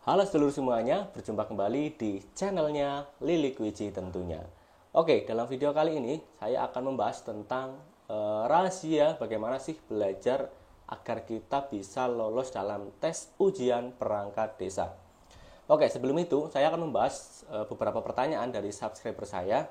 Halo seluruh semuanya, berjumpa kembali di channelnya Lilik Wiji tentunya. Oke, dalam video kali ini saya akan membahas tentang rahasia bagaimana sih belajar agar kita bisa lolos dalam tes ujian perangkat desa. Oke, sebelum itu saya akan membahas beberapa pertanyaan dari subscriber saya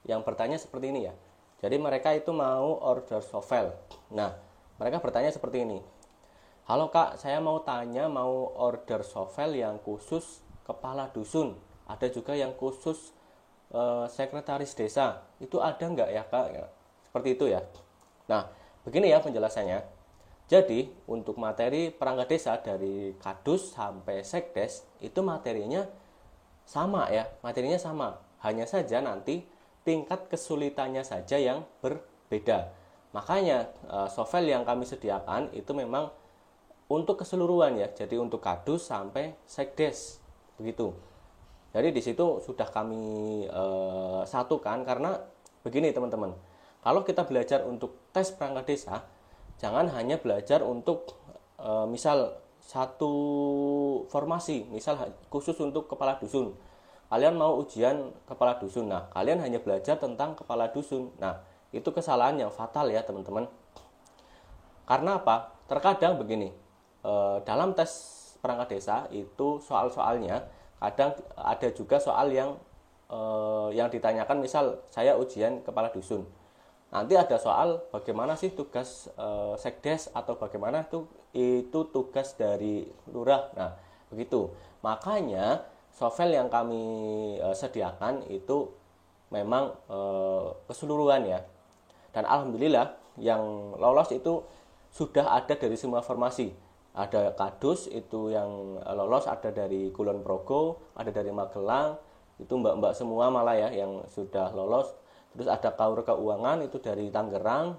yang bertanya seperti ini ya. Jadi mereka itu mau order sovel. Nah, mereka bertanya seperti ini. Halo Kak, saya mau tanya mau order sovel yang khusus kepala dusun. Ada juga yang khusus sekretaris desa. Itu ada nggak ya Kak? Ya, seperti itu ya. Nah, begini ya penjelasannya. Jadi, untuk materi perangkat desa dari kadus sampai sekdes, itu materinya sama ya, materinya sama. Hanya saja nanti tingkat kesulitannya saja yang berbeda. Makanya sovel yang kami sediakan itu memang untuk keseluruhan ya, jadi untuk kadus sampai sekdes begitu. Jadi di situ sudah kami satukan karena begini teman-teman. Kalau kita belajar untuk tes perangkat desa, jangan hanya belajar untuk misal satu formasi, misal khusus untuk kepala dusun. Kalian mau ujian kepala dusun, nah kalian hanya belajar tentang kepala dusun. Nah itu kesalahan yang fatal ya teman-teman. Karena apa? Terkadang begini, dalam tes perangkat desa itu soal-soalnya kadang ada juga soal yang ditanyakan, misal saya ujian kepala dusun. Nanti ada soal bagaimana sih tugas sekdes atau bagaimana itu tugas dari lurah. Nah, begitu. Makanya sovel yang kami sediakan itu memang keseluruhan ya. Dan alhamdulillah yang lolos itu sudah ada dari semua formasi. Ada kadus itu yang lolos, ada dari Kulon Progo, ada dari Magelang, itu mbak-mbak semua malah ya yang sudah lolos. Terus ada kaur keuangan itu dari Tangerang.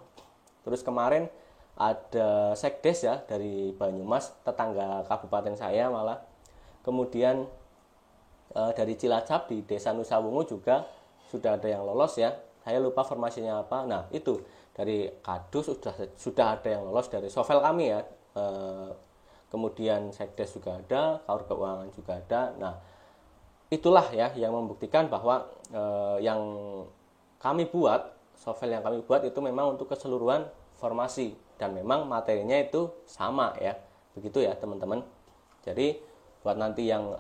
Terus kemarin ada sekdes ya dari Banyumas, tetangga kabupaten saya malah. Kemudian dari Cilacap di Desa Nusawungu juga sudah ada yang lolos ya. Saya lupa formasinya apa. Nah itu dari kadus sudah ada yang lolos dari sovel kami ya. Kemudian sekdes juga ada, kaur keuangan juga ada. Nah itulah ya yang membuktikan bahwa yang kami buat, sovel yang kami buat itu memang untuk keseluruhan formasi dan memang materinya itu sama ya. Begitu ya teman-teman. Jadi buat nanti yang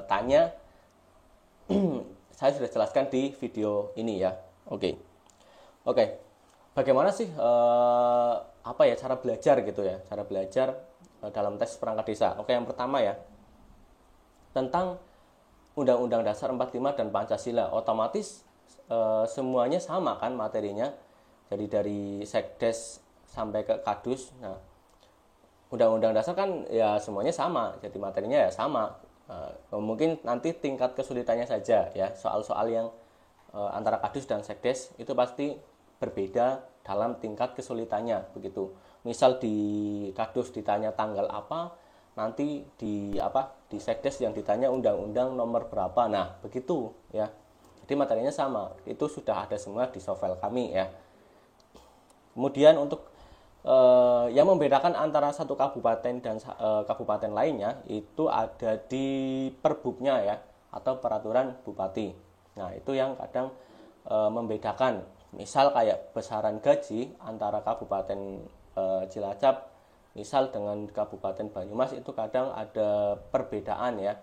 tanya saya sudah jelaskan di video ini ya. Oke. Bagaimana sih apa ya cara belajar gitu ya? Cara belajar dalam tes perangkat desa. Oke, yang pertama ya. Tentang Undang-Undang Dasar 45 dan Pancasila. Otomatis semuanya sama kan materinya. Jadi dari sekdes sampai ke kadus. Nah, Undang-Undang Dasar kan ya semuanya sama. Jadi materinya ya sama. Mungkin nanti tingkat kesulitannya saja ya. Soal-soal yang antara kadus dan sekdes itu pasti berbeda dalam tingkat kesulitannya begitu. Misal di kadus ditanya tanggal apa, nanti di sekdes yang ditanya undang-undang nomor berapa. Nah, begitu ya. Jadi materinya sama. Itu sudah ada semua di sovel kami ya. Kemudian untuk yang membedakan antara satu kabupaten dan kabupaten lainnya itu ada di perbubnya ya, atau peraturan bupati. Nah, itu yang kadang membedakan. Misal kayak besaran gaji antara kabupaten Cilacap misal dengan kabupaten Banyumas itu kadang ada perbedaan ya.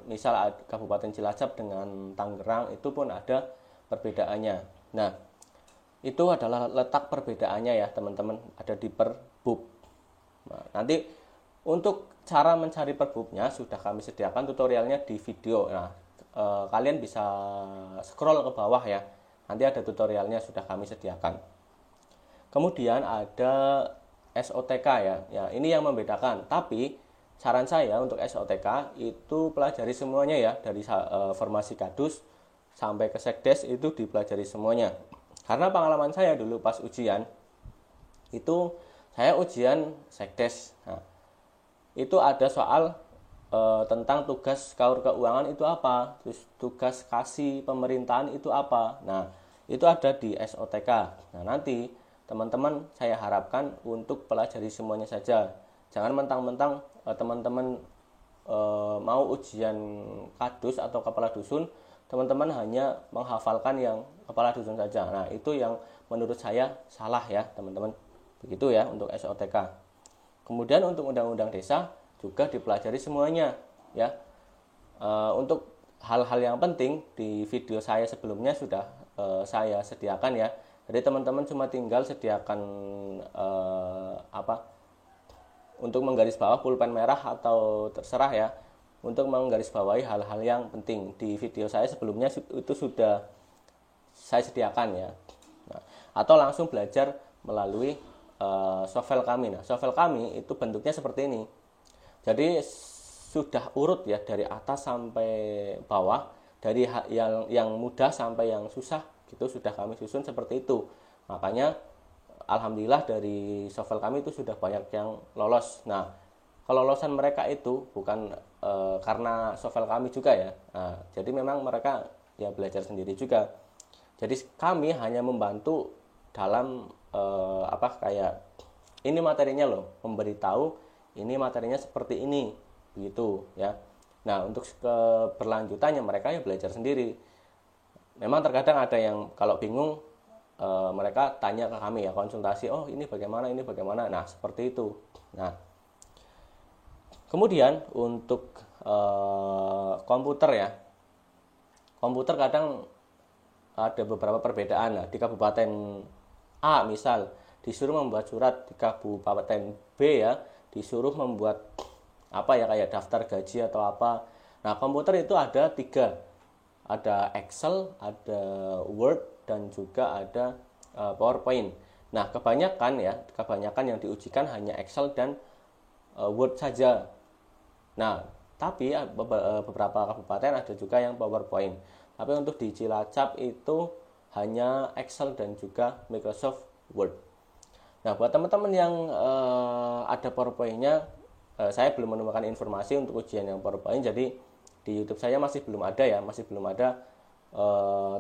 Misal kabupaten Cilacap dengan Tangerang itu pun ada perbedaannya. Nah, itu adalah letak perbedaannya ya teman-teman, ada di perbub. Nah, nanti untuk cara mencari perbubnya sudah kami sediakan tutorialnya di video. Nah, kalian bisa scroll ke bawah ya. Nanti ada tutorialnya sudah kami sediakan. Kemudian ada SOTK ya. Ya, ini yang membedakan. Tapi saran saya untuk SOTK itu pelajari semuanya ya, dari formasi kadus sampai ke sekdes itu dipelajari semuanya. Karena pengalaman saya dulu pas ujian itu saya ujian sekdes. Nah, itu ada soal tentang tugas kaur keuangan itu apa, terus tugas kasih pemerintahan itu apa. Nah, itu ada di SOTK. Nah, nanti teman-teman saya harapkan untuk pelajari semuanya saja. Jangan mentang-mentang teman-teman mau mau ujian kadus atau kepala dusun, teman-teman hanya menghafalkan yang kepala dusun saja. Nah, itu yang menurut saya salah ya, teman-teman. Begitu ya untuk SOTK. Kemudian untuk undang-undang desa juga dipelajari semuanya ya. Untuk hal-hal yang penting di video saya sebelumnya sudah saya sediakan ya. Jadi teman-teman cuma tinggal sediakan untuk menggarisbawah pulpen merah atau terserah ya, untuk menggarisbawahi hal-hal yang penting. Di video saya sebelumnya itu sudah saya sediakan ya. Nah, atau langsung belajar melalui software kami. Nah, software kami itu bentuknya seperti ini. Jadi sudah urut ya dari atas sampai bawah, dari yang mudah sampai yang susah gitu sudah kami susun seperti itu. Makanya alhamdulillah dari software kami itu sudah banyak yang lolos. Nah, kelolosan mereka itu bukan karena software kami juga ya. Nah, jadi memang mereka ya belajar sendiri juga. Jadi kami hanya membantu dalam kayak ini materinya loh, memberitahu ini materinya seperti ini, begitu ya. Nah, untuk keberlanjutannya mereka ya belajar sendiri. Memang terkadang ada yang kalau bingung mereka tanya ke kami ya, konsultasi, oh ini bagaimana. Nah, seperti itu. Nah, kemudian untuk komputer ya, komputer kadang ada beberapa perbedaan. Nah, di Kabupaten A misal disuruh membuat surat, di Kabupaten B ya disuruh membuat kayak daftar gaji atau apa. Nah, komputer itu ada 3, ada Excel, ada Word, dan juga ada PowerPoint. Nah, kebanyakan yang diujikan hanya Excel dan Word saja. Nah, tapi beberapa kabupaten ada juga yang PowerPoint. Tapi untuk di Cilacap itu hanya Excel dan juga Microsoft Word. Nah, buat teman-teman yang ada PowerPoint-nya, saya belum menemukan informasi untuk ujian yang PowerPoint. Jadi di YouTube saya masih belum ada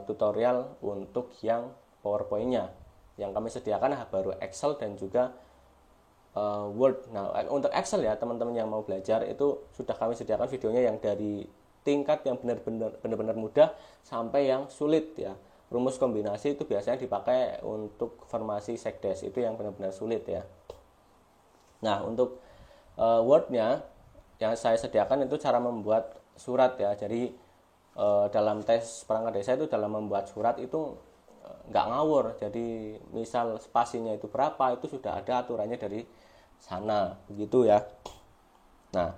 tutorial untuk yang PowerPoint-nya. Yang kami sediakan baru Excel dan juga Word. Nah, untuk Excel ya teman-teman yang mau belajar itu sudah kami sediakan videonya yang dari tingkat yang benar-benar mudah sampai yang sulit ya. Rumus kombinasi itu biasanya dipakai untuk formasi sekdes, itu yang benar-benar sulit ya. Nah, untuk Word-nya yang saya sediakan itu cara membuat surat ya. Jadi dalam tes perangkat desa itu dalam membuat surat itu nggak ngawur. Jadi misal spasinya itu berapa, itu sudah ada aturannya dari sana, begitu ya. Nah,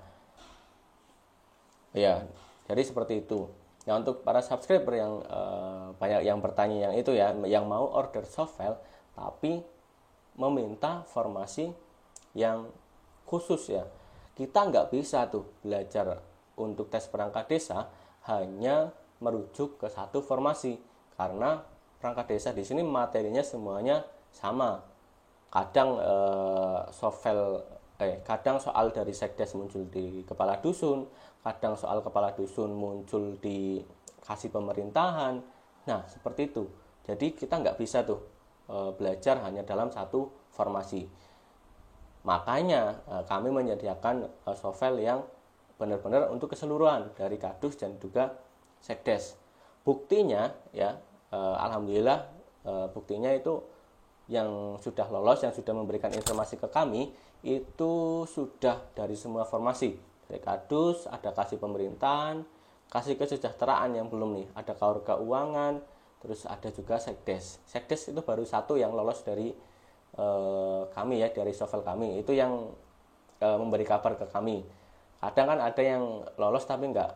ya, jadi seperti itu. Nah, untuk para subscriber yang banyak yang bertanya yang itu ya, yang mau order software tapi meminta formasi yang khusus ya, kita nggak bisa tuh belajar untuk tes perangkat desa hanya merujuk ke satu formasi, karena perangkat desa di sini materinya semuanya sama. Kadang kadang soal dari sekdes muncul di kepala dusun, kadang soal kepala dusun muncul di kasih pemerintahan. Nah, seperti itu. Jadi kita nggak bisa tuh belajar hanya dalam satu formasi. Makanya kami menyediakan software yang benar-benar untuk keseluruhan dari kadus dan juga sekdes. Buktinya ya, alhamdulillah buktinya itu yang sudah lolos, yang sudah memberikan informasi ke kami itu sudah dari semua formasi. Dari kadus, ada kasih pemerintahan, kasih kesejahteraan yang belum nih, ada KUR keuangan, terus ada juga sekdes. Sekdes itu baru satu yang lolos dari kami ya, dari software kami. Itu yang memberi kabar ke kami. Kadang kan ada yang lolos tapi nggak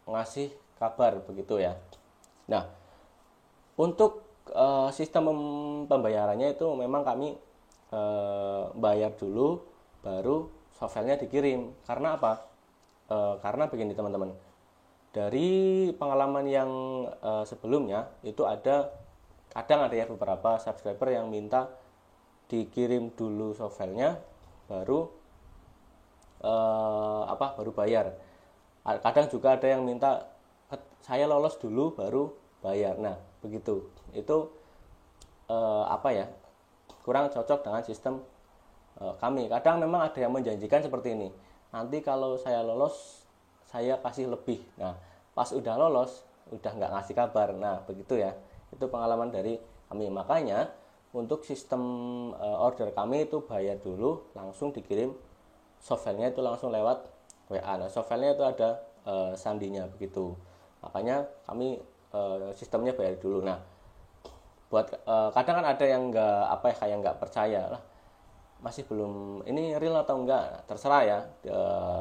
ngasih kabar, begitu ya. Nah, untuk sistem pembayarannya itu memang kami bayar dulu baru softwarenya dikirim. Karena apa? Karena begini teman-teman, dari pengalaman yang sebelumnya itu kadang ada ya beberapa subscriber yang minta dikirim dulu softwarenya baru baru bayar. Kadang juga ada yang minta saya lolos dulu baru bayar. Nah, begitu. Itu kurang cocok dengan sistem kami. Kadang memang ada yang menjanjikan seperti ini. Nanti kalau saya lolos, saya kasih lebih. Nah, pas udah lolos, udah nggak ngasih kabar. Nah, begitu ya. Itu pengalaman dari kami. Makanya untuk sistem order kami itu bayar dulu, langsung dikirim softfile-nya itu langsung lewat WA. Nah, softfile-nya itu ada sandinya begitu. Makanya kami sistemnya bayar dulu. Nah, buat kadang kan ada yang kayak nggak percaya lah, masih belum ini real atau enggak, terserah ya.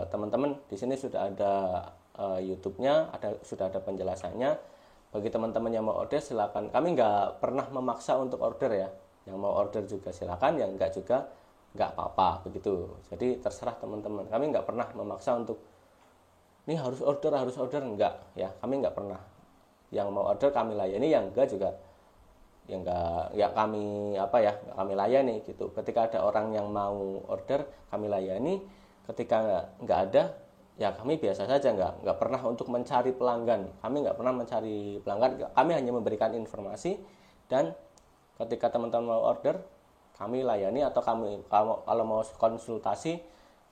Teman-teman di sini sudah ada YouTube-nya, sudah ada penjelasannya. Bagi teman-teman yang mau order silakan. Kami nggak pernah memaksa untuk order ya. Yang mau order juga silakan, yang enggak juga nggak apa-apa begitu. Jadi terserah teman-teman. Kami nggak pernah memaksa untuk ini harus order enggak ya. Kami nggak pernah. Yang mau order kami layani, yang enggak juga yang enggak ya kami kami layani gitu. Ketika ada orang yang mau order kami layani, ketika nggak ada ya kami biasa saja, nggak pernah untuk mencari pelanggan. Kami nggak pernah mencari pelanggan, kami hanya memberikan informasi, dan ketika teman-teman mau order kami layani, atau kalau mau konsultasi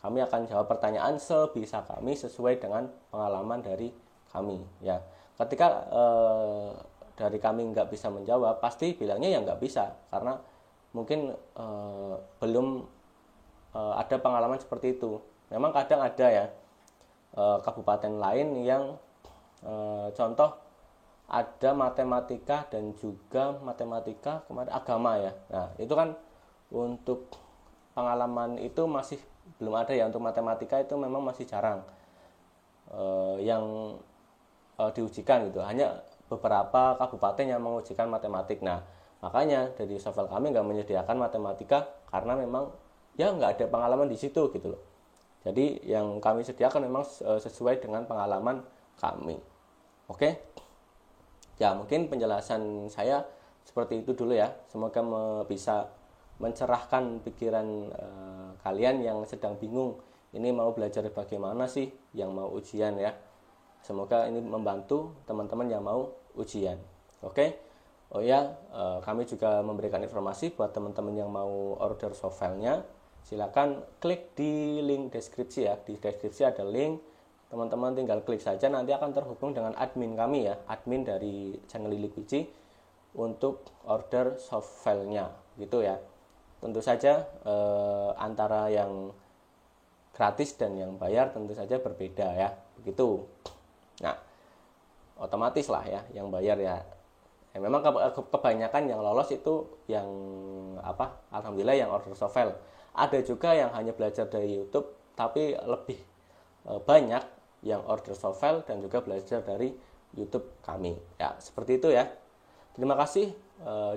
kami akan jawab pertanyaan sebisa kami sesuai dengan pengalaman dari kami ya. Ketika dari kami nggak bisa menjawab, pasti bilangnya ya nggak bisa, karena mungkin belum ada pengalaman seperti itu. Memang kadang ada ya kabupaten lain yang contoh ada matematika dan juga matematika kemarin agama ya. Nah itu kan untuk pengalaman itu masih belum ada ya. Untuk matematika itu memang masih jarang yang diujikan gitu. Hanya beberapa kabupaten yang mengujikan matematik. Nah makanya dari software kami nggak menyediakan matematika karena memang ya nggak ada pengalaman di situ gitu loh. Jadi yang kami sediakan memang sesuai dengan pengalaman kami. Oke? Ya mungkin penjelasan saya seperti itu dulu ya. Semoga bisa mencerahkan pikiran kalian yang sedang bingung. Ini mau belajar bagaimana sih, yang mau ujian ya. Semoga ini membantu teman-teman yang mau ujian. Oke? Oh ya, kami juga memberikan informasi buat teman-teman yang mau order softfile-nya. Silakan klik di link deskripsi ya. Di deskripsi ada link. Teman-teman tinggal klik saja, nanti akan terhubung dengan admin kami ya, admin dari channel Lilik Wiji untuk order softfile-nya gitu ya. Tentu saja antara yang gratis dan yang bayar tentu saja berbeda ya, begitu. Nah, otomatis lah ya yang bayar ya. Memang kebanyakan yang lolos itu yang alhamdulillah yang order softfile. Ada juga yang hanya belajar dari YouTube, tapi lebih banyak yang order softfile dan juga belajar dari YouTube kami. Ya, seperti itu ya. Terima kasih.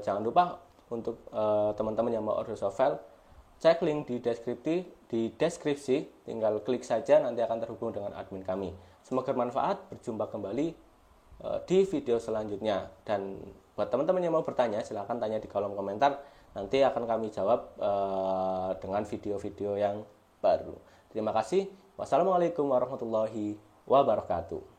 Jangan lupa untuk teman-teman yang mau order softfile, cek link di deskripsi, tinggal klik saja, nanti akan terhubung dengan admin kami. Semoga bermanfaat. Berjumpa kembali di video selanjutnya. Dan buat teman-teman yang mau bertanya, silahkan tanya di kolom komentar. Nanti akan kami jawab dengan video-video yang baru. Terima kasih. Wassalamualaikum warahmatullahi wabarakatuh.